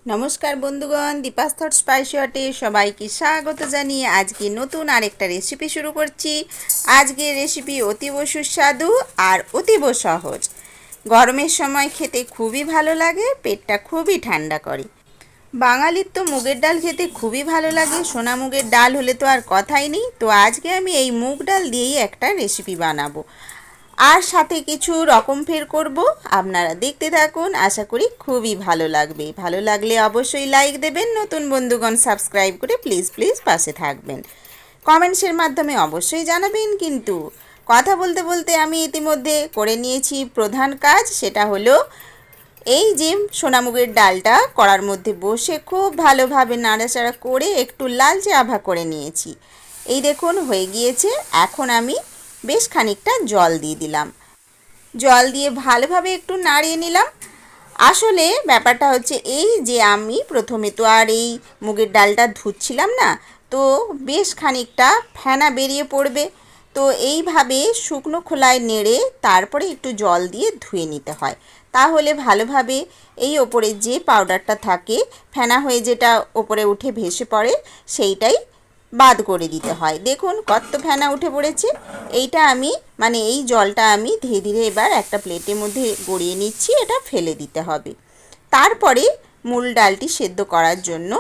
নমস্কার বন্ধুগণ, Deepa's thought spicy হটে সবাইকে স্বাগত জানিয়ে আজকে নতুন আরেকটা রেসিপি শুরু করছি। আজকের রেসিপি অতীব সুস্বাদু আর অতীব সহজ। গরমের সময় খেতে খুবই ভালো লাগে, পেটটা খুবই ঠান্ডা করে। বাঙালির তো মুগের ডাল খেতে খুবই ভালো লাগে, সোনা মুগের ডাল হলে তো আর কথাই নেই। তো আজকে আমি এই মুগ ডাল দিয়েই একটা রেসিপি বানাবো, আর সাথে কিছু রকম ফের করব। আপনারা দেখতে থাকুন, আশা করি খুবই ভালো লাগবে। ভালো লাগলে অবশ্যই লাইক দেবেন, নতুন বন্ধুগণ সাবস্ক্রাইব করে প্লিজ প্লিজ পাশে থাকবেন। কমেন্টসের মাধ্যমে অবশ্যই জানাবেন। কিন্তু কথা বলতে বলতে আমি ইতিমধ্যে করে নিয়েছি প্রধান কাজ, সেটা হলো এই যে সোনামুগের ডালটা কড়ার মধ্যে বসে খুব ভালোভাবে নাড়াচাড়া করে একটু লালচে আভা করে নিয়েছি। এই দেখুন হয়ে গিয়েছে। এখন আমি বেশ খানিকটা জল দিয়ে দিলাম। জল দিয়ে ভালোভাবে একটু নাড়িয়ে নিলাম। আসলে ব্যাপারটা হচ্ছে এই যে আমি প্রথমে তো আর এই মুগের ডালটা ধুচ্ছিলাম না, তো বেশ খানিকটা ফেনা বেরিয়ে পড়বে। তো এইভাবে শুকনো খোলায় নেড়ে তারপরে একটু জল দিয়ে ধুয়ে নিতে হয়, তাহলে ভালোভাবে এই ওপরে যে পাউডারটা থাকে, ফেনা হয়ে যেটা ওপরে উঠে ভেসে পড়ে, সেইটাই বাদ করে দিতে হয়। দেখুন কত ফেনা উঠে পড়েছে। এইটা আমি এই জলটা আমি ধীরে ধীরে এবার একটা প্লেটের মধ্যে গড়িয়ে নিচ্ছি, এটা ফেলে দিতে হবে। তারপরে মূল ডালটি সেদ্ধ করার জন্য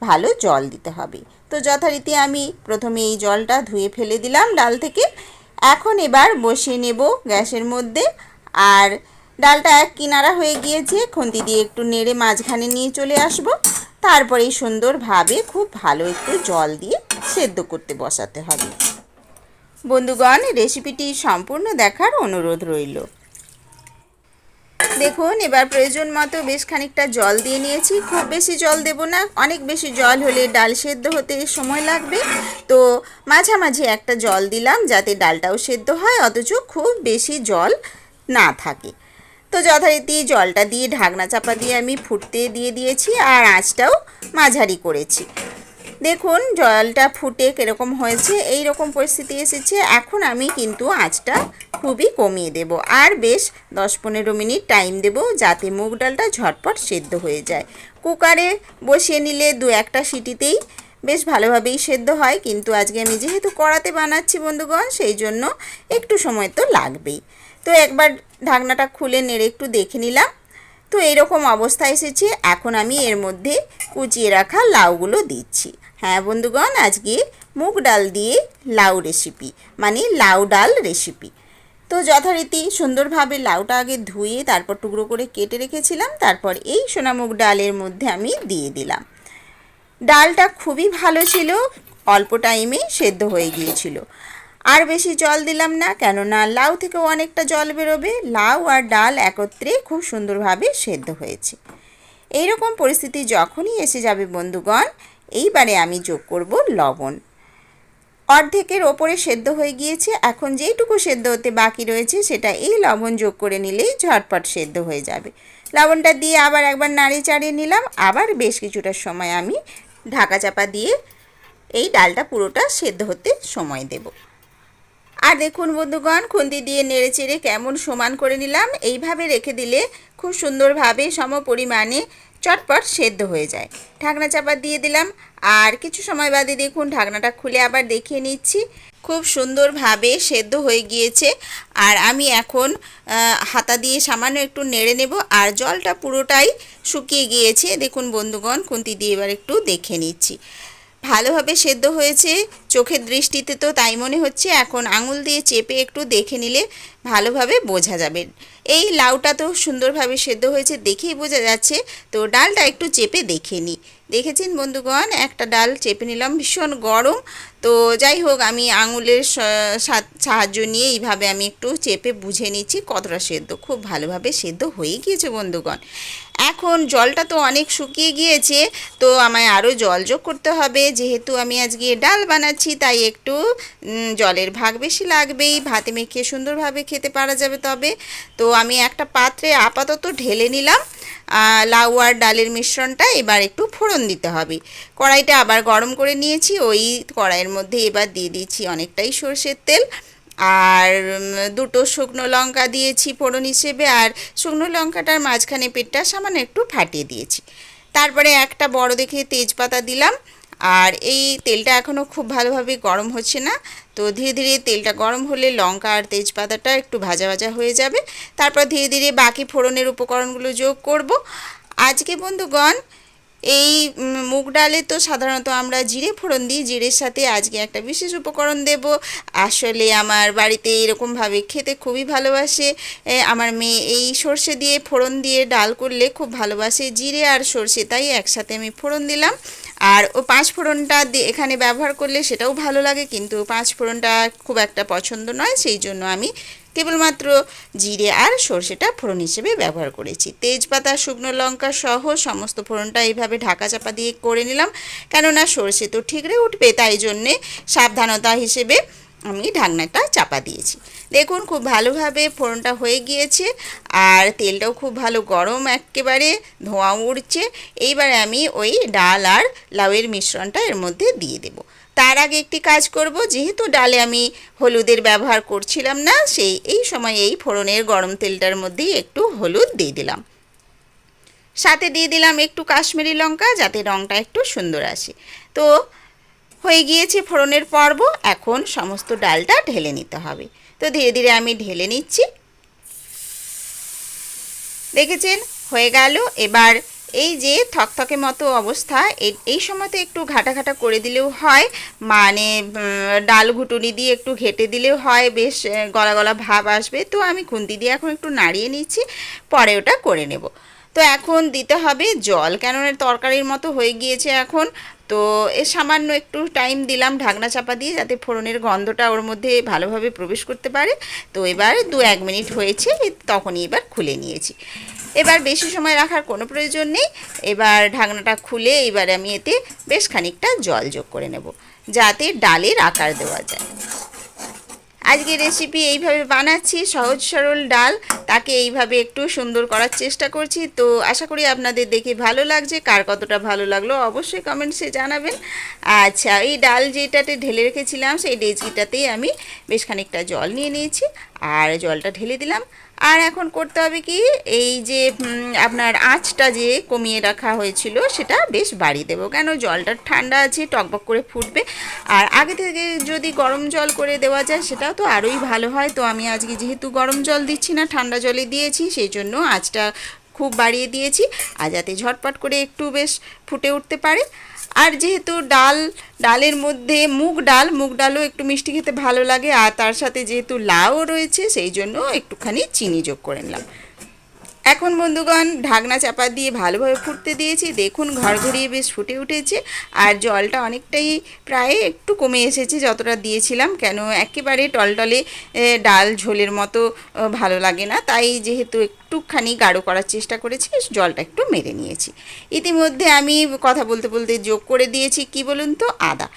ভালো জল দিতে হবে। তো যথারীতি আমি প্রথমে এই জলটা ধুয়ে ফেলে দিলাম ডাল থেকে। এখন এবার বসিয়ে নেব গ্যাসের মধ্যে। আর ডালটা এক কিনারা হয়ে গিয়েছে, খুন্তি দিয়ে একটু নেড়ে মাঝখানে নিয়ে চলে আসব। তারপরেই সুন্দরভাবে খুব ভালো একটু জল দিয়ে সেদ্ধ করতে বসাতে হবে। বন্ধুগণ, রেসিপিটি সম্পূর্ণ দেখার অনুরোধ রইল। দেখুন এবার প্রয়োজন মতো বেশ খানিকটা জল দিয়ে নিয়েছি। খুব বেশি জল দেব না, অনেক বেশি জল হলে ডাল সেদ্ধ হতে সময় লাগবে। তো মাঝামাঝি একটা জল দিলাম, যাতে ডালটাও সেদ্ধ হয় অথচ খুব বেশি জল না থাকে। তো যথারীতি জলটা দিয়ে ঢাকনা চাপা দিয়ে আমি ফুটতে দিয়ে দিয়েছি, আর আঁচটাও মাঝারি করেছি। দেখুন জলটা ফুটে কীরকম হয়েছে, এই রকম পরিস্থিতি এসেছে। এখন আমি কিন্তু আঁচটা খুবই কমিয়ে দেব, আর বেশ 10-15 মিনিট টাইম দেব, যাতে মুগ ডালটা ঝটপট সেদ্ধ হয়ে যায়। কুকারে বসিয়ে নিলে 2-1টা সিটিতেই বেশ ভালোভাবেই সেদ্ধ হয়, কিন্তু আজকে আমি যেহেতু কড়াতে বানাচ্ছি বন্ধুগণ, সেই জন্য একটু সময় তো লাগবেই। তো একবার ঢাকনাটা খুলে নেড়ে একটু দেখে নিলাম। তো এইরকম অবস্থা এসেছে। এখন আমি এর মধ্যে কুচিয়ে রাখা লাউগুলো দিচ্ছি। হ্যাঁ বন্ধুগণ, আজকে মুগ ডাল দিয়ে লাউ রেসিপি, লাউ ডাল রেসিপি। তো যথারীতি সুন্দরভাবে লাউটা আগে ধুয়ে তারপর টুকরো করে কেটে রেখেছিলাম, তারপর এই সোনামুগ ডালের মধ্যে আমি দিয়ে দিলাম। ডালটা খুবই ভালো ছিল, অল্প টাইমে সেদ্ধ হয়ে গিয়েছিল। আর বেশি জল দিলাম না, কেননা লাউ থেকেও অনেকটা জল বেরোবে। লাউ আর ডাল একত্রে খুব সুন্দরভাবে সেদ্ধ হয়েছে। এইরকম পরিস্থিতি যখনই এসে যাবে বন্ধুগণ, এইবারে আমি যোগ করব লবণ। অর্ধেকের ওপরে সেদ্ধ হয়ে গিয়েছে, এখন যেইটুকু সেদ্ধ হতে বাকি রয়েছে সেটা এই লবণ যোগ করে নিলেই ঝটপট সেদ্ধ হয়ে যাবে। লবণটা দিয়ে আবার একবার নাড়িয়ে চাড়িয়ে নিলাম। আবার বেশ কিছুটা সময় আমি ঢাকা চাপা দিয়ে এই ডালটা পুরোটা সেদ্ধ হতে সময় দেব। আর দেখুন বন্ধুগণ, খুন্তি দিয়ে নেড়ে চেড়ে কেমন সমান করে নিলাম। এইভাবে রেখে দিলে খুব সুন্দরভাবে সম পরিমাণে চটপট সেদ্ধ হয়ে যায়। ঢাকনা চাপা দিয়ে দিলাম, আর কিছু সময় বাদে দেখুন ঢাকনাটা খুলে আবার দেখিয়ে নিচ্ছি। খুব সুন্দরভাবে সেদ্ধ হয়ে গিয়েছে। আর আমি এখন হাতা দিয়ে সামান্য একটু নেড়ে নেব। আর জলটা পুরোটাই শুকিয়ে গিয়েছে। দেখুন বন্ধুগণ, খুন্তি দিয়ে এবার একটু দেখে নিচ্ছি। ভালোভাবে সেদ্ধ হয়েছে, চোখের দৃষ্টিতে তো তাই মনে হচ্ছে। এখন আঙুল দিয়ে চেপে একটু দেখে নিলে ভালোভাবে বোঝা যাবে। এই লাউটা তো সুন্দরভাবে সেদ্ধ হয়েছে, দেখেই বোঝা যাচ্ছে। তো ডালটা একটু চেপে দেখে নিই। দেখেছেন বন্ধুগণ, একটা ডাল চেপে নিলাম, ভীষণ গরম। তো যাই হোক, আমি আঙুলের সাহায্য নিয়ে এইভাবে আমি একটু চেপে বুঝে নিচ্ছি কতটা সেদ্ধ। খুব ভালোভাবে সেদ্ধ হয়ে গিয়েছে বন্ধুগণ। এখন জলটা তো অনেক শুকিয়ে গিয়েছে, তো আমায় আরও জল যোগ করতে হবে। যেহেতু আমি আজকে ডাল বানাচ্ছি, তাই একটু জলের ভাগ বেশি লাগবেই। ভাতে মেখে সুন্দরভাবে খেতে পারা যাবে তবে। তো আমি একটা পাত্রে আপাতত ঢেলে নিলাম লাউ আর ডালের মিশ্রণটা। এবার একটু ফোড়ন দিতে হবে। কড়াইটা আবার গরম করে নিয়েছি। ওই কড়াইয়ের মধ্যে এবার দিয়ে দিচ্ছি অনেকটাই সরষের তেল, আর 2টো শুকনো লঙ্কা দিয়েছি ফোড়ন হিসেবে। আর শুকনো লঙ্কাটার মাঝখানে পেটটা সামান্য একটু ফাটিয়ে দিয়েছি। তারপরে একটা বড় দেখে তেজপাতা দিলাম। আর এই তেলটা এখনও খুব ভালোভাবে গরম হচ্ছে না, তো ধীরে ধীরে তেলটা গরম হলে লঙ্কা আর তেজপাতাটা একটু ভাজা ভাজা হয়ে যাবে। তারপর ধীরে ধীরে বাকি ফোড়নের উপকরণগুলো যোগ করব। আজকে বন্ধুগণ এই মুগ ডালে তো সাধারণত আমরা জিরে ফোড়ন দিই, জিরের সাথে আজকে একটা বিশেষ উপকরণ দেব। আসলে আমার বাড়িতে এরকমভাবে খেতে খুবই ভালোবাসে আমার মেয়ে। এই সর্ষে দিয়ে ফোড়ন দিয়ে ডাল করলে খুব ভালোবাসে, জিরে আর সর্ষে, তাই একসাথে আমি ফোড়ন দিলাম। আর ও 5 ফোড়নটা এখানে ব্যবহার করলে সেটাও ভালো লাগে, কিন্তু 5 ফোড়নটা খুব একটা পছন্দ নয়, সেই জন্য আমি কেবলমাত্র জিরে আর সর্ষেটা ফোড়ন হিসেবে ব্যবহার করেছি। তেজপাতা, শুকনো লঙ্কা সহ সমস্ত ফোড়নটা এইভাবে ঢাকা চাপা দিয়ে করে নিলাম, কেননা সর্ষে তো ঠিকরে উঠবে, তাই জন্যে সাবধানতা হিসেবে আমি ঢাকনাটা চাপা দিয়েছি। দেখুন খুব ভালোভাবে ফোড়নটা হয়ে গিয়েছে আর তেলটাও খুব ভালো গরম, একেবারে ধোঁয়া উঠছে। এইবারে আমি ওই ডাল আর লাউয়ের মিশ্রণটা এর মধ্যে দিয়ে দেব। তার আগে একটি কাজ করব, যেহেতু ডালে আমি হলুদের ব্যবহার করছিলাম না, এই সময় এই ফোড়নের গরম তেলটার মধ্যেই একটু হলুদ দিয়ে দিলাম, সাথে দিয়ে দিলাম একটু কাশ্মীরি লঙ্কা, যাতে রঙটা একটু সুন্দর আসে। তো হয়ে গিয়েছে ফোড়নের পর্ব, এখন সমস্ত ডালটা ঢেলে নিতে হবে। তো ধীরে ধীরে আমি ঢেলে নিচ্ছি। দেখেছেন হয়ে গেল। এবার এই যে থকথকে মতো অবস্থা, এই সময়তে একটু ঘাটা ঘাটা করে দিলেও হয়, মানে ডাল ঘুটুনি দিয়ে একটু ঘেটে দিলেও হয়, বেশ গলা গলা ভাব আসবে। তো আমি খুন্তি দিয়ে এখন একটু নাড়িয়ে নিচ্ছি, পরে ওটা করে নেব। তো এখন দিতে হবে জল, কেননা তরকারির মতো হয়ে গিয়েছে এখন। তো সামান্য একটু টাইম দিলাম ঢাকনা চাপা দিয়ে, যাতে ফোড়নের গন্ধটা ওর মধ্যে ভালোভাবে প্রবেশ করতে পারে। তো এবার 2-1 মিনিট হয়েছে, তখনই এবার খুলে নিয়েছি। এবার বেশি সময় রাখার কোনো প্রয়োজন নেই। এবার ঢাকনাটা খুলে এবার আমি এতে বেশ খানিকটা জল যোগ করে নেব, যাতে ডালের আকার দেওয়া যায়। আজকে রেসিপি এইভাবে বানাচ্ছি, সহজ সরল ডাল, তাকে এইভাবে একটু সুন্দর করার চেষ্টা করছি। তো আশা করি আপনাদের দেখে ভালো লাগছে, কার কতটা ভালো লাগলো অবশ্যই কমেন্টসে জানাবেন। আচ্ছা, এই ডাল যেটাতে ঢেলে রেখেছিলাম সেই ডেচকিটাতেই আমি বেশ খানিকটা জল নিয়ে নিয়েছি আর জলটা ঢেলে দিলাম। আর এখন করতে হবে কি, এই যে আপনার আঁচটা যে কমিয়ে রাখা হয়েছিল সেটা বেশ বাড়িয়ে দেবো, কেন জলটা ঠান্ডা আছে, টকবক করে ফুটবে। আর আগে থেকে যদি গরম জল করে দেওয়া যায় সেটাও তো আরোই ভালো হয়। তো আমি আজকে যেহেতু গরম জল দিচ্ছি না, ঠান্ডা জলে দিয়েছি, সেই জন্য আঁচটা খুব বাড়িয়ে দিয়েছি, আর যাতে ঝটপট করে একটু বেশ ফুটে উঠতে পারে। আর যেহেতু ডালের মধ্যে মুগ ডালও একটু মিষ্টি খেতে ভালো লাগে, আর তার সাথে যেহেতু লাউও রয়েছে, সেই জন্য একটুখানি চিনি যোগ করে নিলাম। এখন বন্ধুগণ ঢাকনা চাপা দিয়ে ভালোভাবে ফুটতে দিয়েছি। দেখুন ঘড়ঘড়িয়ে বেশ ফুটে উঠেছে, আর জলটা অনেকটাই প্রায় একটু কমে এসেছে যতটা দিয়েছিলাম, কেন একেবারে টলটলে ডাল ঝোলের মতো ভালো লাগে না, তাই যেহেতু একটুখানি গাঢ় করার চেষ্টা করেছি, জলটা একটু মেরে নিয়েছি। ইতিমধ্যে আমি কথা বলতে বলতে যোগ করে দিয়েছি কি বলুন তো, আদা।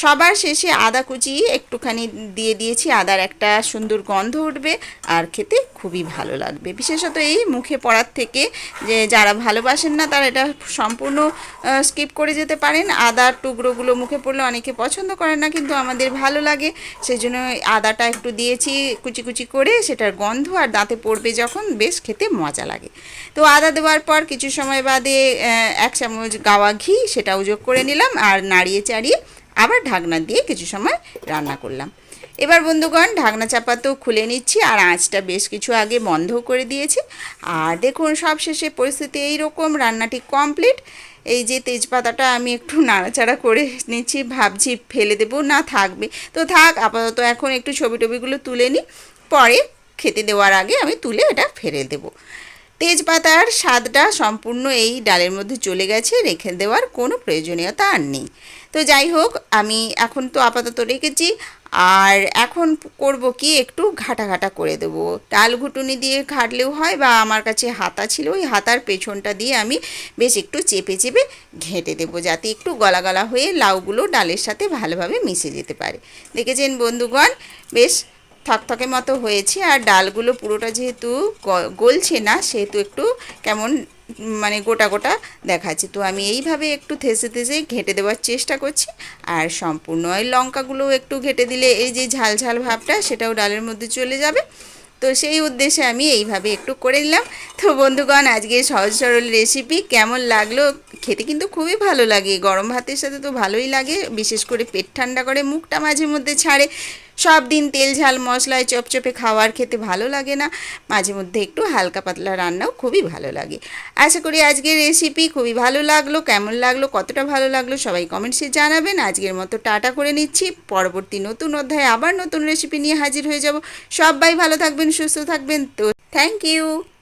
সবার শেষে আদা কুচি একটুখানি দিয়ে দিয়েছি, আদার একটা সুন্দর গন্ধ উঠবে আর খেতে খুবই ভালো লাগবে, বিশেষত এই মুখে পড়ার থেকে। যে যারা ভালোবাসেন না তারা এটা সম্পূর্ণ স্কিপ করে যেতে পারেন। আদার টুকরোগুলো মুখে পড়লে অনেকে পছন্দ করেন না, কিন্তু আমাদের ভালো লাগে, সেই জন্য আদাটা একটু দিয়েছি কুচি কুচি করে, সেটার গন্ধ আর দাঁতে পড়বে যখন, বেশ খেতে মজা লাগে। তো আদা দেওয়ার পর কিছু সময় বাদে 1 চামচ গাওয়া ঘি সেটাও যোগ করে নিলাম, আর নাড়িয়ে চাড়িয়ে আবার ঢাকনা দিয়ে কিছু সময় রান্না করলাম। এবার বন্ধুগণ ঢাকনা চাপা তো খুলে নিচ্ছি, আর আঁচটা বেশ কিছু আগে বন্ধ করে দিয়েছি। আর দেখুন সব শেষে পরিস্থিতি এইরকম, রান্নাটি কমপ্লিট। এই যে তেজপাতাটা আমি একটু নাড়াচাড়া করে নিচ্ছি, ভাবছি ফেলে দেবো না থাকবে, তো থাক আপাতত। এখন একটু ছবিগুলো তুলে নিই, পরে খেতে দেওয়ার আগে আমি তুলে এটা ফেলে দেবো। তেজপাতার স্বাদটা সম্পূর্ণ এই ডালের মধ্যে চলে গেছে, রেখে দেওয়ার কোনো প্রয়োজনীয়তা আর নেই। তো যাই হোক, আমি এখন তো আপাতত রেখেছি। আর এখন করব কি, একটু ঘাটা ঘাটা করে দেবো। ডাল ঘুটুনি দিয়ে ঘাটলেও হয়, বা আমার কাছে হাতা ছিল, ওই হাতার পেছনটা দিয়ে আমি বেশ একটু চেপে চেপে ঘেঁটে দেবো, যাতে একটু গলা গলা হয়ে লাউগুলো ডালের সাথে ভালোভাবে মিশে যেতে পারে। দেখেছেন বন্ধুগণ বেশ থকথকে মতো হয়েছে, আর ডালগুলো পুরোটা যেহেতু গলছে না, সেহেতু একটু কেমন মানে গোটা গোটা দেখাচ্ছে। তো আমি এইভাবে একটু থেসে থেসে ঘেঁটে দেওয়ার চেষ্টা করছি, আর সম্পূর্ণ ওই লঙ্কাগুলো একটু ঘেঁটে দিলে এই যে ঝাল ঝাল ভাবটা সেটাও ডালের মধ্যে চলে যাবে। তো সেই উদ্দেশ্যে আমি এইভাবে একটু করে নিলাম। তো বন্ধুগণ আজকে সহজ সরল রেসিপি কেমন লাগলো খেতে কিন্তু খুবই ভালো লাগে, গরম ভাতের সাথে তো ভালোই লাগে, বিশেষ করে পেট ঠান্ডা করে, মুখটা মাঝে মধ্যে ছাড়ে। সব দিন তেল ঝাল মশলায় চপচপে খাওয়ার খেতে ভালো লাগে না, মাঝে মধ্যে একটু হালকা পাতলা রান্নাও খুবই ভালো লাগে। আশা করি আজকের রেসিপি খুবই ভালো লাগলো। কেমন লাগলো, কতটা ভালো লাগলো সবাই কমেন্টসে জানাবেন। আজকের মতো টাটা করে নিচ্ছি, পরবর্তী নতুন অধ্যায়ে আবার নতুন রেসিপি নিয়ে হাজির হয়ে যাব। সবাই ভালো থাকবেন, সুস্থ থাকবেন। তো থ্যাংক ইউ।